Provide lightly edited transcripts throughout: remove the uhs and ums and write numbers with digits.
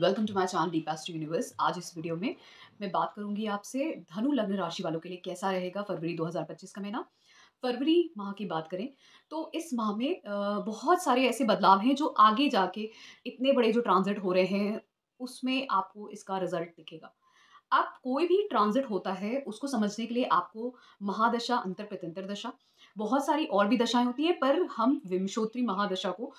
Welcome to my channel the past universe. आज इस video में मैं बात करूंगी आपसे धनु लग्न राशि वालों के लिए कैसा रहेगा फरवरी 2025 का महीना। फरवरी माह की बात करें तो इस माह में बहुत सारे ऐसे बदलाव हैं जो आगे जाके इतने बड़े जो ट्रांजिट हो रहे हैं उसमें आपको इसका रिजल्ट दिखेगा। आप कोई भी ट्रांजिट होता है उसको समझने के लिए आपको महादशा, अंतर प्रत्यंतर दशा, बहुत सारी और भी दशाएं होती हैं, पर हम विंशोत्तरी महादशा को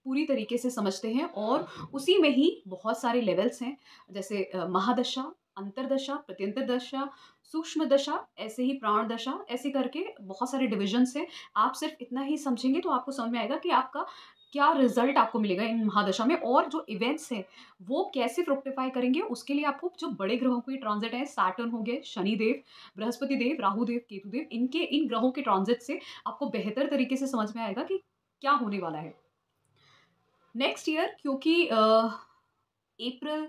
पूरी तरीके से समझते हैं और उसी में ही बहुत सारे लेवल्स हैं, जैसे महादशा, अंतरदशा, प्रत्यंतर दशा, सूक्ष्म दशा, ऐसे ही प्राण दशा, ऐसे करके बहुत सारे डिविजन्स हैं। आप सिर्फ इतना ही समझेंगे तो आपको समझ में आएगा कि आपका क्या रिजल्ट आपको मिलेगा इन महादशा में, और जो इवेंट्स हैं वो कैसे फ्रुक्टिफाई करेंगे। उसके लिए आपको जो बड़े ग्रहों के ट्रांजिट है, सैटर्न हो गए, शनि देव, बृहस्पति देव, राहु देव, केतु देव, इनके इन ग्रहों के ट्रांजिट से आपको बेहतर तरीके से समझ में आएगा कि क्या होने वाला है नेक्स्ट ईयर। क्योंकि अप्रैल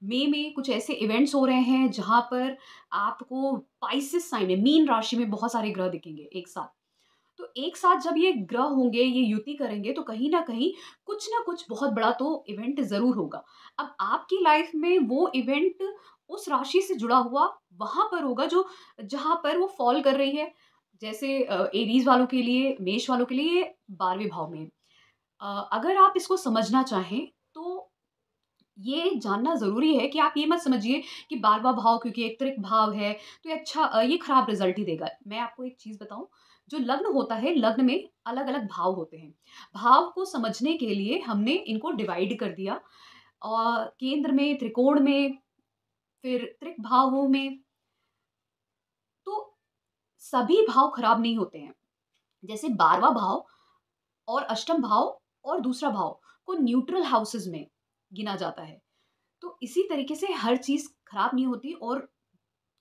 मई में कुछ ऐसे इवेंट्स हो रहे हैं जहां पर आपको पाइसेस साइन में, मीन राशि में बहुत सारे ग्रह दिखेंगे एक साथ। तो एक साथ जब ये ग्रह होंगे, ये युति करेंगे, तो कहीं ना कुछ बहुत बड़ा तो इवेंट जरूर होगा। अब आपकी लाइफ में वो इवेंट उस राशि से जुड़ा हुआ वहां पर होगा जो जहां पर वो फॉल कर रही है। जैसे एरीज वालों के लिए, मेष वालों के लिए 12वें भाव में। अगर आप इसको समझना चाहें तो ये जानना ज़रूरी है कि आप ये मत समझिए कि 12वां भाव क्योंकि एक त्रिक भाव है तो ये अच्छा ये खराब रिजल्ट ही देगा। मैं आपको एक चीज़ बताऊं, जो लग्न होता है, लग्न में अलग अलग भाव होते हैं। भाव को समझने के लिए हमने इनको डिवाइड कर दिया, और केंद्र में, त्रिकोण में, फिर त्रिक भावों में। तो सभी भाव खराब नहीं होते हैं। जैसे 12वां भाव और अष्टम भाव और दूसरा भाव को न्यूट्रल हाउसेस में गिना जाता है। तो इसी तरीके से हर चीज़ खराब नहीं होती, और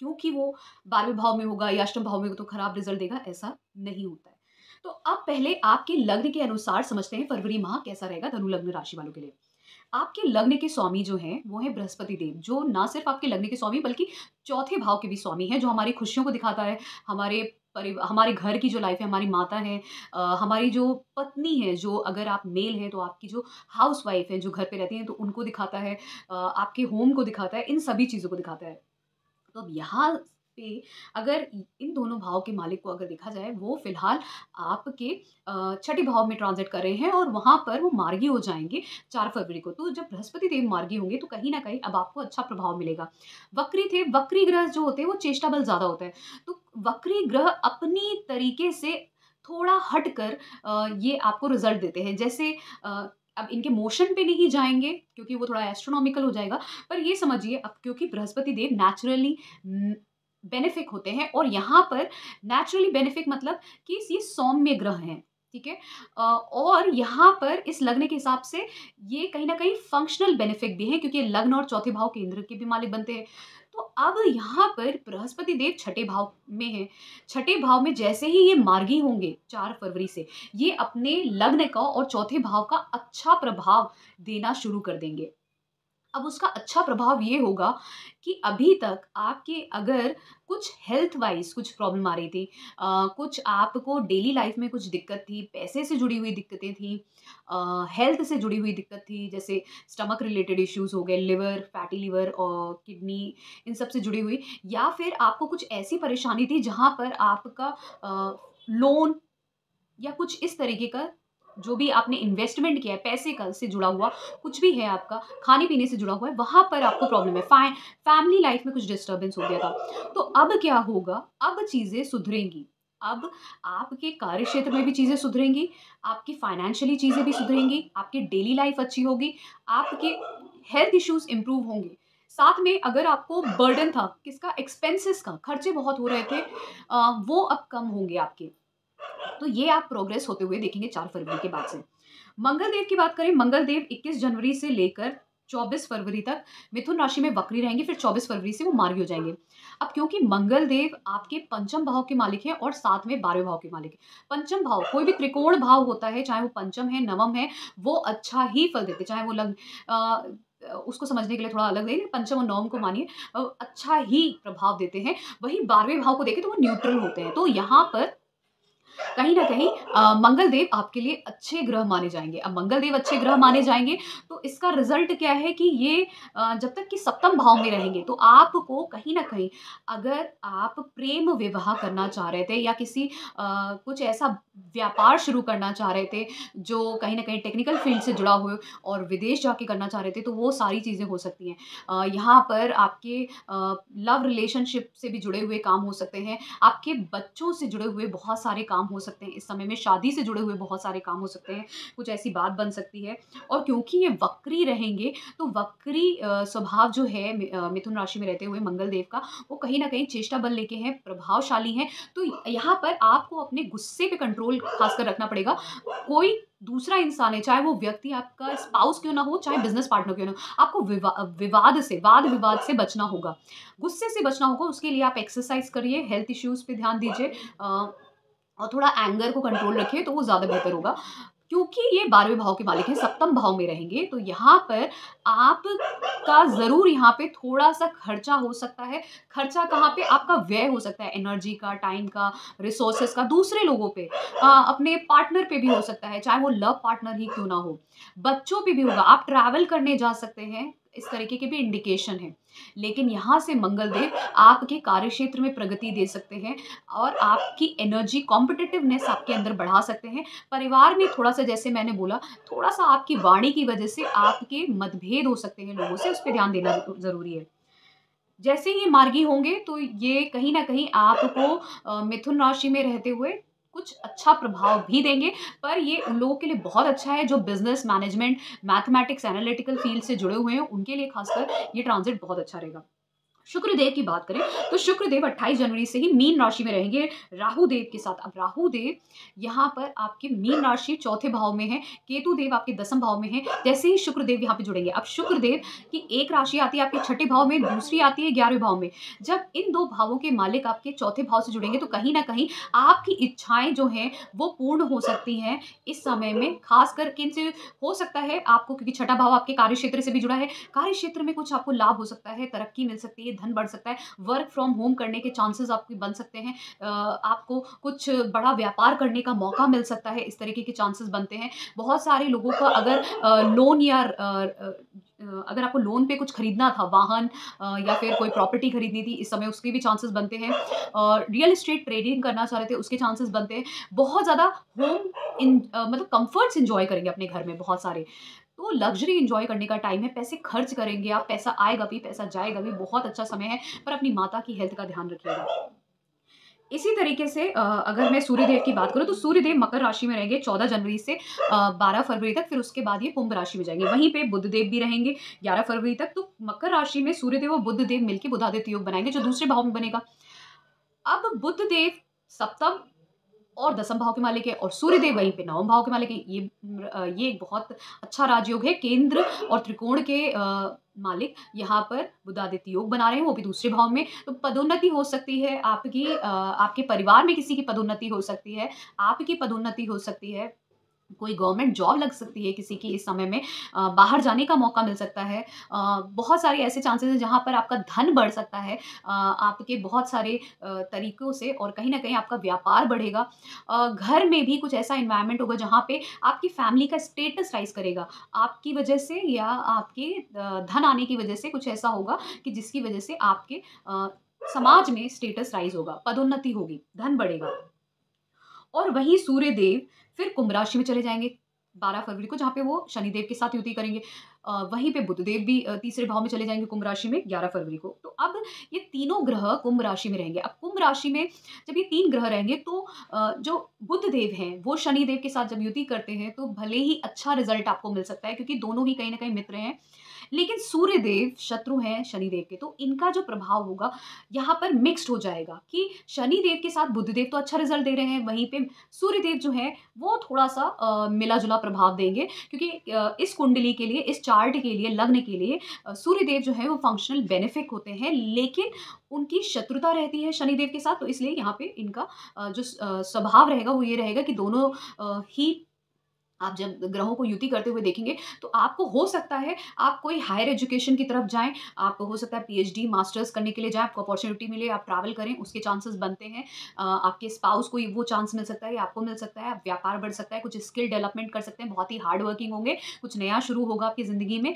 क्योंकि वो 12वें भाव में होगा या अष्टम भाव में तो खराब रिजल्ट देगा, ऐसा नहीं होता है। तो अब पहले आपके लग्न के अनुसार समझते हैं फरवरी माह कैसा रहेगा धनु लग्न राशि वालों के लिए। आपके लग्न के स्वामी जो हैं वो है बृहस्पति देव, जो ना सिर्फ आपके लग्न के स्वामी बल्कि चौथे भाव के भी स्वामी हैं, जो हमारी खुशियों को दिखाता है, हमारे हमारे घर की जो लाइफ है, हमारी माता है, हमारी जो पत्नी है, जो अगर आप मेल हैं तो आपकी जो हाउस वाइफ है जो घर पे रहती हैं तो उनको दिखाता है, आपके होम को दिखाता है, इन सभी चीज़ों को दिखाता है। तो अब यहाँ पे अगर इन दोनों भाव के मालिक को अगर देखा जाए, वो फिलहाल आपके छठे भाव में ट्रांजिट कर रहे हैं और वहाँ पर वो मार्गी हो जाएंगे 4 फरवरी को। तो जब बृहस्पति देव मार्गी होंगे तो कहीं ना कहीं अब आपको अच्छा प्रभाव मिलेगा। वक्री थे, वक्री ग्रह जो होते हैं वो चेष्टा बल ज़्यादा होता है, तो वक्री ग्रह अपनी तरीके से थोड़ा हटकर ये आपको रिजल्ट देते हैं। जैसे अब इनके मोशन पे नहीं जाएंगे क्योंकि वो थोड़ा एस्ट्रोनॉमिकल हो जाएगा, पर ये समझिए अब क्योंकि बृहस्पति देव नेचुरली बेनिफिक होते हैं, और यहाँ पर नेचुरली बेनिफिक मतलब कि ये सौम्य ग्रह हैं, ठीक है। और यहाँ पर इस लग्न के हिसाब से ये कहीं ना कहीं फंक्शनल बेनिफिक भी हैं, क्योंकि ये लग्न और चौथे भाव केंद्र के भी मालिक बनते हैं। तो अब यहाँ पर बृहस्पति देव छठे भाव में है। छठे भाव में जैसे ही ये मार्गी होंगे 4 फरवरी से, ये अपने लग्न का और चौथे भाव का अच्छा प्रभाव देना शुरू कर देंगे। अब उसका अच्छा प्रभाव ये होगा कि अभी तक आपके अगर कुछ हेल्थ वाइज कुछ प्रॉब्लम आ रही थी, कुछ आपको डेली लाइफ में कुछ दिक्कत थी, पैसे से जुड़ी हुई दिक्कतें थी, हेल्थ से जुड़ी हुई दिक्कत थी, जैसे स्टमक रिलेटेड इश्यूज हो गए, लिवर, फैटी लिवर और किडनी, इन सब से जुड़ी हुई, या फिर आपको कुछ ऐसी परेशानी थी जहाँ पर आपका लोन या कुछ इस तरीके का जो भी आपने इन्वेस्टमेंट किया है, पैसे का से जुड़ा हुआ कुछ भी है, आपका खाने पीने से जुड़ा हुआ है, वहाँ पर आपको प्रॉब्लम है, फैमिली लाइफ में कुछ डिस्टर्बेंस हो गया था। तो अब क्या होगा, अब चीज़ें सुधरेंगी। अब आपके कार्य क्षेत्र में भी चीज़ें सुधरेंगी, आपकी फाइनेंशियली चीज़ें भी सुधरेंगी, आपकी डेली लाइफ अच्छी होगी, आपके हेल्थ इश्यूज इंप्रूव होंगे। साथ में अगर आपको बर्डन था किसका, एक्सपेंसेस का, खर्चे बहुत हो रहे थे, वो अब कम होंगे आपके। तो ये आप प्रोग्रेस होते हुए देखेंगे 4 फरवरी के बाद से। मंगल देव की बात करें, मंगल देव 21 जनवरी से लेकर 24 फरवरी तक मिथुन राशि में वक्री रहेंगे, फिर 24 फरवरी से वो मार्गी हो जाएंगे। अब क्योंकि मंगल देव आपके पंचम भाव के मालिक हैं और साथ में 12वें भाव के मालिक हैं। पंचम भाव कोई भी त्रिकोण भाव होता है, चाहे वो पंचम है, नवम है, वो अच्छा ही फल देते, चाहे वो उसको समझने के लिए थोड़ा अलग है, पंचम और नवम को मानिए, अच्छा ही प्रभाव देते हैं। वही 12वें भाव को देखें तो वो न्यूट्रल होते हैं। तो यहाँ पर कहीं न कहीं मंगल देव आपके लिए अच्छे ग्रह माने जाएँगे। अब मंगल देव अच्छे ग्रह माने जाएँगे, तो इसका रिज़ल्ट क्या है कि ये जब तक कि सप्तम भाव में रहेंगे, तो आपको कहीं न कहीं अगर आप प्रेम विवाह करना चाह रहे थे या किसी कुछ ऐसा व्यापार शुरू करना चाह रहे थे, जो कहीं न कहीं टेक्निकल फ़ील्ड से जुड़ा हो और विदेश जाके करना चाह रहे थे, तो वो सारी चीज़ें हो सकती हैं। यहाँ पर आपके लव रिलेशनशिप से भी जुड़े हुए काम हो सकते हैं। आपके बच्चों से जुड़े हुए बहुत सारे काम हो सकते हैं इस समय में, शादी से जुड़े हुए बहुत सारे काम हो सकते हैं, कुछ ऐसी बात बन सकती है। और क्योंकि ये वक्री रहेंगे, तो वक्री स्वभाव जो है मिथुन राशि में रहते हुए मंगल देव का, वो कहीं न कहीं चेष्टा बल लेके हैं, प्रभावशाली हैं। तो यहाँ पर आपको अपने गुस्से पे कंट्रोल ख़ासकर रखना पड़ेगा। कोई दूसरा इंसान है, चाहे वो व्यक्ति आपका स्पाउस क्यों ना हो, चाहे बिज़नेस पार्टनर क्यों ना हो, आपको विवाद से, वाद-विवाद से बचना होगा। गुस्से से बचना होगा, उसके लिए आप एक्सरसाइज़ करिए, हेल्थ इश्यूज़ पे ध्यान दीजिए और थोड़ा एंगर को कंट्रोल रखिए, तो वो ज़्यादा बेहतर होगा। क्योंकि ये 12वें भाव के मालिक हैं, सप्तम भाव में रहेंगे, तो यहाँ पर आपका ज़रूर यहाँ पे थोड़ा-सा खर्चा हो सकता है। खर्चा कहाँ पे? आपका व्यय हो सकता है, एनर्जी का, टाइम का, रिसोर्सेज़ का, दूसरे लोगों पे, अपने पार्टनर पे भी हो सकता है, चाहे वो लव पार्टनर ही क्यों ना हो। बच्चों पे भी होगा, आप ट्रैवल करने जा सकते हैं, इस तरीके के भी इंडिकेशन हैं। लेकिन यहाँ से मंगल देव आपके कार्यक्षेत्र में प्रगति दे सकते हैं और आपकी एनर्जी, कॉम्पिटिटिवनेस आपके अंदर बढ़ा सकते हैं। परिवार में थोड़ा-सा, जैसे मैंने बोला, थोड़ा-सा आपकी वाणी की वजह से आपके मतभेद हो सकते हैं लोगों से, उस पे ध्यान देना ज़रूरी है। जैसे ये मार्गी होंगे, तो ये कहीं न कहीं आपको मिथुन राशि में रहते हुए कुछ अच्छा प्रभाव भी देंगे, पर ये उन लोगों के लिए बहुत अच्छा है जो business, management, mathematics, analytical field से जुड़े हुए हैं, उनके लिए ख़ासकर ये ट्रांज़िट बहुत अच्छा रहेगा। शुक्रदेव की बात करें, तो शुक्रदेव 28 जनवरी से ही मीन राशि में रहेंगे राहु देव के साथ। अब राहु देव यहाँ पर आपके मीन राशि चौथे भाव में है, केतु देव आपके दसम भाव में है। जैसे ही शुक्रदेव यहाँ पे जुड़ेंगे, अब शुक्रदेव की एक राशि आती है आपके छठे भाव में, दूसरी आती है 11वें भाव में। जब इन 2 भावों के मालिक आपके चौथे भाव से जुड़ेंगे, तो कहीं न कहीं आपकी इच्छाएँ जो हैं, वो पूर्ण हो सकती हैं इस समय में। ख़ासकर किनसे हो सकता है आपको, क्योंकि छठा भाव आपके कार्यक्षेत्र से भी जुड़ा है। कार्यक्षेत्र में कुछ आपको लाभ हो सकता है, तरक्की मिल सकती है, धन बढ़ सकता है, वर्क फ्रॉम होम करने के चांसेस आपके बन सकते हैं, आपको कुछ बड़ा व्यापार करने का मौका मिल सकता है, इस तरीके के चांसेस बनते हैं। बहुत सारे लोगों का अगर लोन या अगर आपको लोन पे कुछ खरीदना था, वाहन या फिर कोई प्रॉपर्टी खरीदनी थी, इस समय उसके भी चांसेस बनते हैं। और रियल एस्टेट ट्रेडिंग करना चाह रहे थे, उसके चांसेस बनते हैं। बहुत ज़्यादा मतलब कम्फर्ट्स एन्जॉय करेंगे अपने घर में बहुत सारे। तो लग्ज़री एन्जॉय करने का टाइम है, पैसे खर्च करेंगे आप, पैसा आएगा भी, पैसा जाएगा भी, बहुत अच्छा समय है, पर अपनी माता की हेल्थ का ध्यान रखिएगा। इसी तरीके से अगर मैं सूर्यदेव की बात करूँ, तो सूर्यदेव मकर राशि में रहेंगे 14 जनवरी से 12 फरवरी तक, फिर उसके बाद ये कुंभ राशि में जाएँगे। वहीं पे बुधदेव भी रहेंगे 11 फरवरी तक, तो मकर राशि में सूर्यदेव और बुधदेव मिलके बुधादित्य योग बनाएँगे, जो दूसरे भाव में बनेगा। अब बुधदेव सप्तम और दसम भाव के मालिक है और सूर्यदेव वहीं पे नवम भाव के मालिक हैं। ये एक बहुत अच्छा राजयोग है। केंद्र और त्रिकोण के मालिक यहाँ पर बुधादित्य योग बना रहे हैं, वो भी दूसरे भाव में। तो पदोन्नति हो सकती है आपकी, आपके परिवार में किसी की पदोन्नति हो सकती है, आपकी पदोन्नति हो सकती है। कोई गवर्नमेंट जॉब लग सकती है किसी की इस समय में, बाहर जाने का मौका मिल सकता है। बहुत सारे ऐसे चांसेस हैं जहाँ पर आपका धन बढ़ सकता है, आपके बहुत सारे तरीकों से, और कहीं न कहीं आपका व्यापार बढ़ेगा। घर में भी कुछ ऐसा एनवायरनमेंट होगा जहाँ पे आपकी फैमिली का स्टेटस राइज़ करेगा। आपकी वजह से या आपके धन आने की वजह से कुछ ऐसा होगा कि जिसकी वजह से आपके समाज में स्टेटस राइज़ होगा, पदोन्नति होगी, धन बढ़ेगा। और वहीं सूर्यदेव फिर कुंभ राशि में चले जाएँगे 12 फरवरी को, जहाँ पे वो शनिदेव के साथ युति करेंगे। वहीं पे बुधदेव भी तीसरे भाव में चले जाएँगे कुंभ राशि में 11 फरवरी को। तो अब ये तीनों ग्रह कुंभ राशि में रहेंगे। अब कुंभ राशि में जब ये 3 ग्रह रहेंगे, तो जो बुधदेव हैं वो शनिदेव के साथ जब युति करते हैं, तो भले ही अच्छा रिज़ल्ट आपको मिल सकता है, क्योंकि दोनों ही कहीं न कहीं मित्र हैं। लेकिन सूर्यदेव शत्रु हैं शनिदेव के, तो इनका जो प्रभाव होगा यहाँ पर मिक्स्ड हो जाएगा कि शनिदेव के साथ बुधदेव तो अच्छा रिज़ल्ट दे रहे हैं, वहीं पे सूर्यदेव जो हैं वो थोड़ा-सा मिला-जुला प्रभाव देंगे, क्योंकि इस कुंडली के लिए, इस चार्ट के लिए, लग्न के लिए सूर्यदेव जो है वो फंक्शनल बेनिफिक होते हैं, लेकिन उनकी शत्रुता रहती है शनिदेव के साथ, तो इसलिए यहाँ पे इनका जो स्वभाव रहेगा वो ये रहेगा कि दोनों ही आप जब ग्रहों को युति करते हुए देखेंगे तो आपको हो सकता है आप कोई हायर एजुकेशन की तरफ जाएँ, आपको हो सकता है पीएचडी, मास्टर्स करने के लिए जाएँ, आपको अपॉर्च्युनिटी मिले, आप ट्रैवल करें, उसके चांसेस बनते हैं। आपके स्पाउस को वो चांस मिल सकता है या आपको मिल सकता है, आप व्यापार बढ़ सकता है, कुछ स्किल डेवलपमेंट कर सकते हैं, बहुत ही हार्ड वर्किंग होंगे, कुछ नया शुरू होगा आपकी ज़िंदगी में।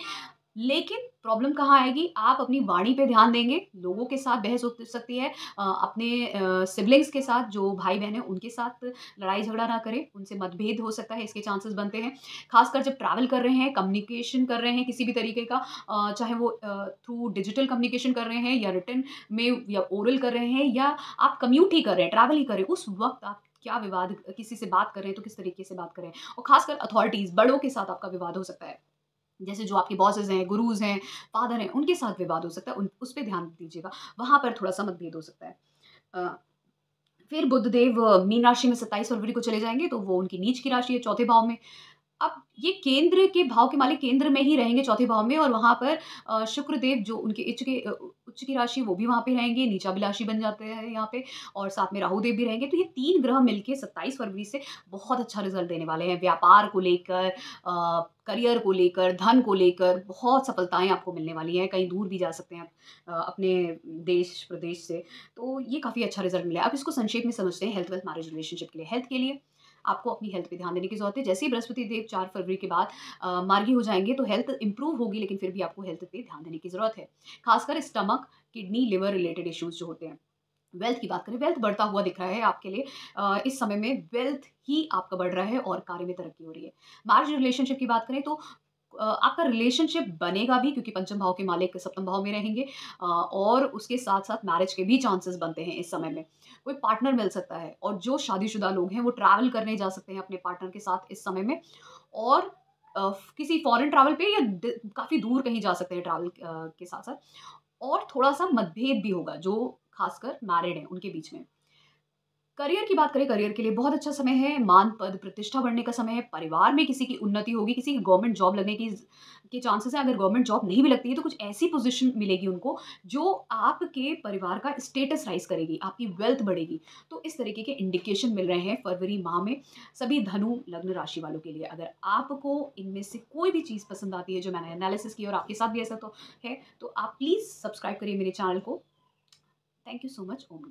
लेकिन प्रॉब्लम कहाँ आएगी? आप अपनी वाणी पे ध्यान देंगे, लोगों के साथ बहस हो सकती है, अपने सिबलिंग्स के साथ जो भाई-बहन हैं, उनके साथ लड़ाई-झगड़ा ना करें, उनसे मतभेद हो सकता है, इसके चांसेस बनते हैं। ख़ासकर जब ट्रैवल कर रहे हैं, कम्युनिकेशन कर रहे हैं किसी भी तरीके का, चाहे वो थ्रू डिजिटल कम्युनिकेशन कर रहे हैं या रिटन में या ओरल कर रहे हैं या आप कम्यूट ही कर रहे हैं, ट्रैवल ही कर रहे हैं, उस वक़्त आप क्या विवाद किसी से बात कर रहे हैं, तो किस तरीके से बात कर रहे हैं और ख़ासकर अथॉरिटीज़, बड़ों के साथ आपका विवाद हो सकता है। जैसे जो आपके बॉसेस हैं, गुरुज़ हैं, फ़ादर हैं, उनके साथ विवाद हो सकता है, उन उस पे ध्यान दीजिएगा, वहाँ पर थोड़ा-सा मतभेद हो सकता है। अ, फिर बुधदेव मीन राशि में 27 फरवरी को चले जाएँगे, तो वो उनकी नीच की राशि है, चौथे भाव में। अब ये केंद्र के भाव के मालिक केंद्र में ही रहेंगे चौथे भाव में और वहाँ पर शुक्रदेव जो उनके उच्च की राशि वो भी वहाँ पे रहेंगे, नीचाभिलाषी बन जाते हैं यहाँ पे और साथ में राहु देव भी रहेंगे। तो ये 3 ग्रह मिलके 27 फरवरी से बहुत अच्छा रिज़ल्ट देने वाले हैं। व्यापार को लेकर करियर को लेकर, धन को लेकर बहुत सफलताएँ आपको मिलने वाली हैं। कहीं दूर भी जा सकते हैं आप अपने देश प्रदेश से। तो ये काफ़ी अच्छा रिज़ल्ट मिला है। अब इसको संक्षेप में समझते हैं हेल्थ, वेल्थ, मैरिज, रिलेशनशिप के लिए। हेल्थ के लिए आपको अपनी हेल्थ पे ध्यान देने की ज़रूरत है। जैसे ही बृहस्पति देव 4 फरवरी के बाद मार्गी हो जाएँगे तो हेल्थ इम्प्रूव होगी लेकिन फिर भी आपको हेल्थ पे ध्यान देने की ज़रूरत है। ख़ासकर stomach, kidney, liver related issues जो होते हैं। वेल्थ की बात करें, वेल्थ बढ़ता हुआ दिख रहा है आपके लिए। इस समय में वेल्थ ही आपका बढ़ रहा है और कार्य में तरक्की हो रही है। मैरिज रिलेशनशिप की बात करें तो आपका रिलेशनशिप बनेगा भी क्योंकि पंचम भाव के मालिक सप्तम भाव में रहेंगे और उसके साथ-साथ मैरिज के भी चांसेस बनते हैं इस समय में। कोई पार्टनर मिल सकता है और जो शादीशुदा लोग हैं वो ट्रैवल करने जा सकते हैं अपने पार्टनर के साथ इस समय में और किसी फॉरेन ट्रैवल पे या काफ़ी दूर कहीं जा सकते हैं ट्रैवल के साथ-साथ और थोड़ा-सा मतभेद भी होगा जो खासकर मैरिड हैं उनके बीच में। करियर की बात करें, करियर के लिए बहुत अच्छा समय है, मान, पद, प्रतिष्ठा बढ़ने का समय है, परिवार में किसी की उन्नति होगी, किसी की गवर्नमेंट जॉब लगने की के चांसेस हैं। अगर गवर्नमेंट जॉब नहीं भी लगती है, तो कुछ ऐसी पोज़ीशन मिलेगी उनको, जो आपके परिवार का स्टेटस राइज़ करेगी, आपकी वेल्थ बढ़ेगी। तो इस तरीके के इंडिकेशन मिल रहे हैं फरवरी माह में सभी धनु लग्न राशि वालों के लिए। अगर आपको इनमें से कोई भी चीज़ पसंद आती है, जो मैंने एनालिसिस की और आपके साथ भी ऐसा तो है, तो आप प्लीज़ सब्सक्राइब करिए मेरे चैनल को। Thank you so much. Om